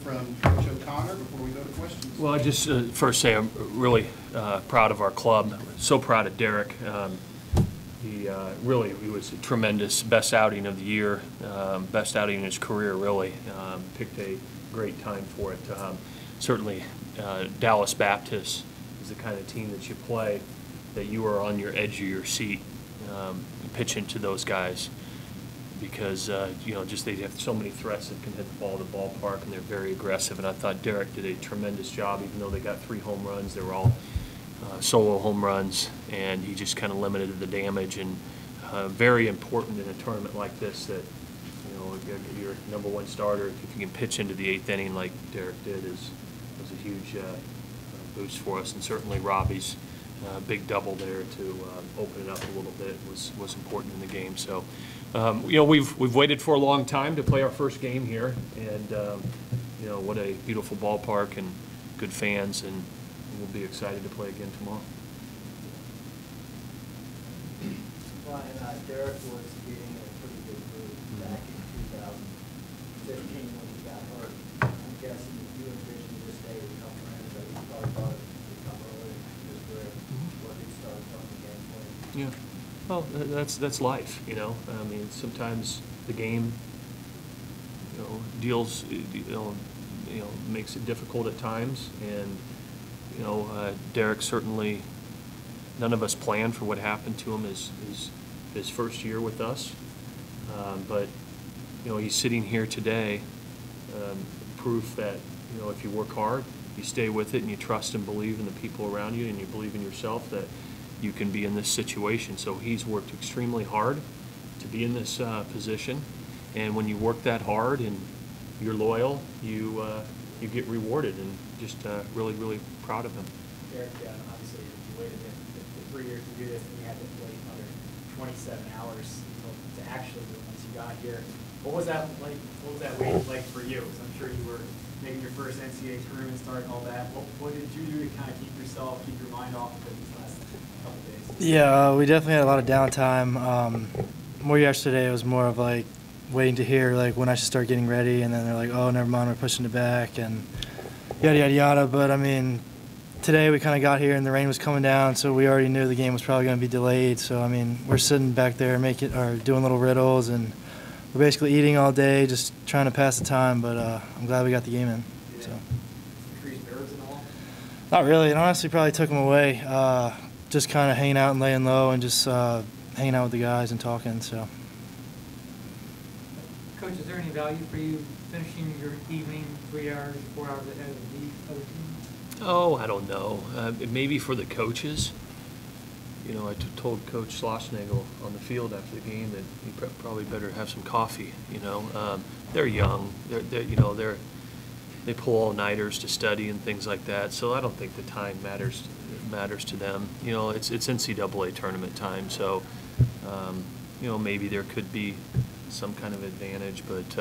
from Coach O'Connor before we go to questions. Well, I just first say I'm really proud of our club. So proud of Derek. He was a tremendous, best outing of the year, best outing in his career, really. Picked a great time for it. Certainly, Dallas Baptist is the kind of team that you play that you are on your edge of your seat pitching to those guys because, just they have so many threats that can hit the ball at the ballpark, and they're very aggressive. And I thought Derek did a tremendous job, even though they got 3 home runs. They were all solo home runs, and he just kind of limited the damage. And very important in a tournament like this that, your number 1 starter, if you can pitch into the 8th inning like Derek did, was a huge boost for us. And certainly Robbie's big double there to open it up a little bit was important in the game. So, we've waited for a long time to play our first game here, and what a beautiful ballpark and good fans, and we'll be excited to play again tomorrow. Brian, Derek was getting a pretty good move back in 2015 when he got hurt. I'm guessing if you envisioned this day would come around, but you probably thought it would come early in his career before he started throwing the game for you. Yeah. Well, that's life, I mean, sometimes the game, deals, makes it difficult at times, and Derek certainly, none of us planned for what happened to him his first year with us, but he's sitting here today, proof that if you work hard, you stay with it, and you trust and believe in the people around you, and you believe in yourself, that you can be in this situation. So he's worked extremely hard to be in this position, and when you work that hard and you're loyal, you get rewarded, and just really, really proud of him. Derek, obviously you waited for 3 years to do this, and you had to wait another 27 hours to actually do it once you got here. What was that like? What was that wait like for you? Because I'm sure you were making your first NCAA tournament start and all that. What did you do to kind of keep your mind off of it these last couple days? Yeah, we definitely had a lot of downtime. More yesterday, it was more of like waiting to hear like when I should start getting ready, and then they're like, oh, never mind, we're pushing it back, and yada yada yada. But I mean, today we kind of got here and the rain was coming down, so we already knew the game was probably going to be delayed. So I mean, we're sitting back there doing little riddles, and we're basically eating all day, just trying to pass the time. But I'm glad we got the game in. So. Increased nerves and all? Not really. It honestly probably took them away. Just kind of hanging out and laying low, and just hanging out with the guys and talking. So. Coach, is there any value for you finishing your evening 3 hours, 4 hours ahead of the other team? Oh, I don't know. Maybe for the coaches. I told Coach Schlossnagel on the field after the game that he probably better have some coffee. They're young. They pull all-nighters to study and things like that. So I don't think the time matters to them. It's NCAA tournament time. So maybe there could be some kind of advantage, but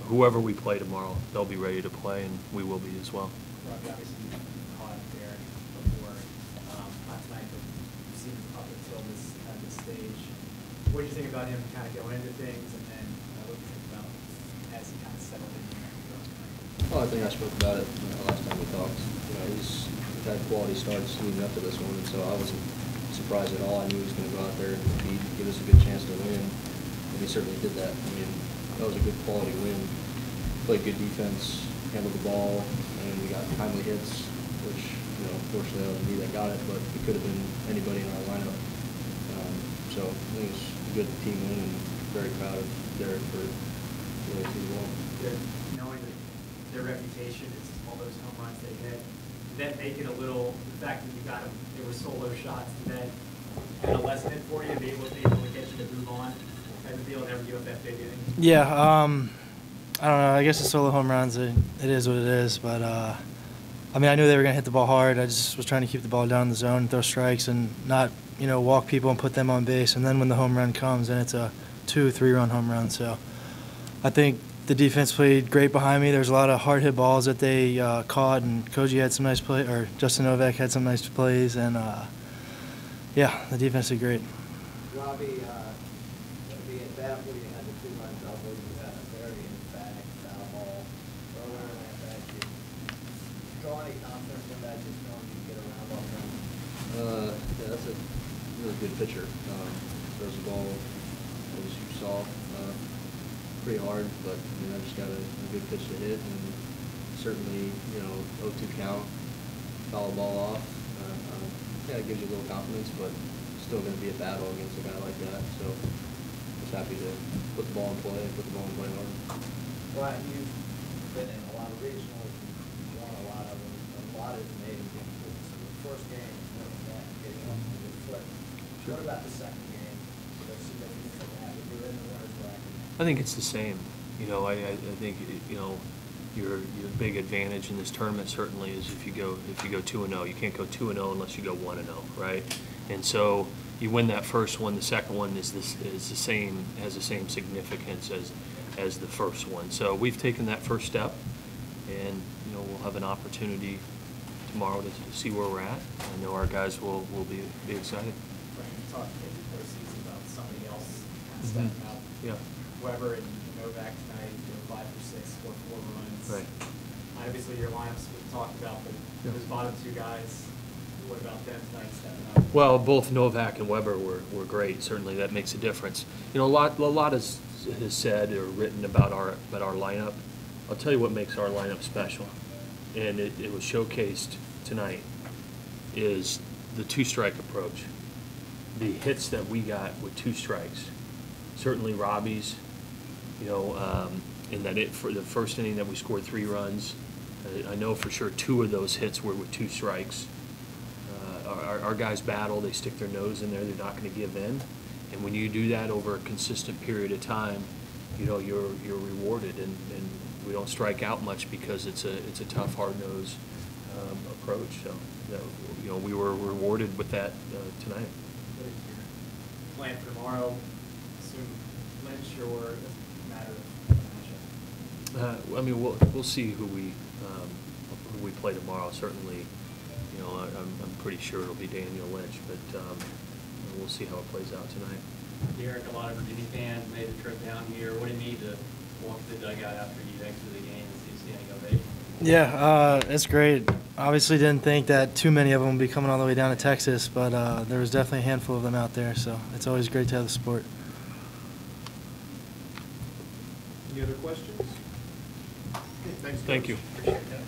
whoever we play tomorrow, they'll be ready to play, and we will be as well. Robbie, obviously you caught up there before, not tonight, but you've seen him up until this stage. What do you think about him kind of going into things, and then what do you think about as he kind of settled in there? Well, I think I spoke about it last time we talked. He's had quality starts leading up to this one, and so I wasn't surprised at all. I knew he was going to go out there and compete, give us a good chance to win, and he certainly did that. I mean, that was a good quality win. Played good defense, handled the ball, and we got timely hits, which, fortunately that was me that got it, but it could have been anybody in our lineup. So I think it was a good team win, and very proud of Derek for the way he won. Knowing that their reputation is all those home runs they hit, did that make it a little, the fact that you got them, they were solo shots, did that kind of lessen it for you to be able to get you to move on? Type of deal, never give up that big inning? Yeah, I don't know. I guess the solo home runs, it is what it is. But, I mean, I knew they were going to hit the ball hard. I just was trying to keep the ball down in the zone, throw strikes, and not, walk people and put them on base. And then when the home run comes, then it's a 2-3 run home run. So I think the defense played great behind me. There's a lot of hard hit balls that they caught, and Koji had some nice play, or Justin Novak had some nice plays, and yeah, the defense did great. Robbie, the at bat where you had the 2-run double, you had a very emphatic foul ball earlier in that back. Draw any confidence in that, just knowing you get around all the time? Yeah, that's a really good pitcher. Throws the ball, as you saw, pretty hard, but I just got a good pitch to hit, and certainly, 0-2 count, foul ball off. Yeah, it gives you a little confidence, but still going to be a battle against a guy like that. So just happy to put the ball in play and put the ball in play hard. Brian, you've been in a lot of regionals, you've won a lot of them, a lot of them made it. So the first game, that getting off the good foot. What about the second game? There's significance of that. You're in the winner's bracket. I think it's the same. I think your big advantage in this tournament certainly is if you go 2-0. You can't go 2-0 unless you go 1-0, right? And so you win that first one. The second one is the same, has the same significance as the first one. So we've taken that first step, and we'll have an opportunity tomorrow to see where we're at. I know our guys will be excited. Brian, you talked maybe postseason about somebody else kind of stepping up. Yeah. Weber and Novak tonight, 5 for 6, scored 4 runs. Right. Obviously, your lineups we've talked about, but Yeah. those bottom two guys, what about them tonight stepping up? Well, both Novak and Weber were great. Certainly, that makes a difference. A lot is said or written about our lineup. I'll tell you what makes our lineup special, and it was showcased tonight, is the two-strike approach. The hits that we got with 2 strikes. Certainly Robbie's, in that for the first inning that we scored 3 runs. I know for sure 2 of those hits were with 2 strikes. Our guys battle, they stick their nose in there, they're not going to give in. And when you do that over a consistent period of time, you're rewarded, and we don't strike out much because it's a tough, hard-nosed approach. So we were rewarded with that tonight. What is your plan for tomorrow? Assume Lynch or a matter of matchup? We'll see who we play tomorrow. Certainly, I'm pretty sure it'll be Daniel Lynch, but we'll see how it plays out tonight. Derek, a lot of Virginia fans made the trip down here. What do you need to walk to the dugout after you exit the game and see a standing ovation? Yeah, it's great. Obviously didn't think that too many of them would be coming all the way down to Texas, but there was definitely a handful of them out there, so it's always great to have the support. Any other questions? Okay, thanks, Thank Coach. you. Appreciate that.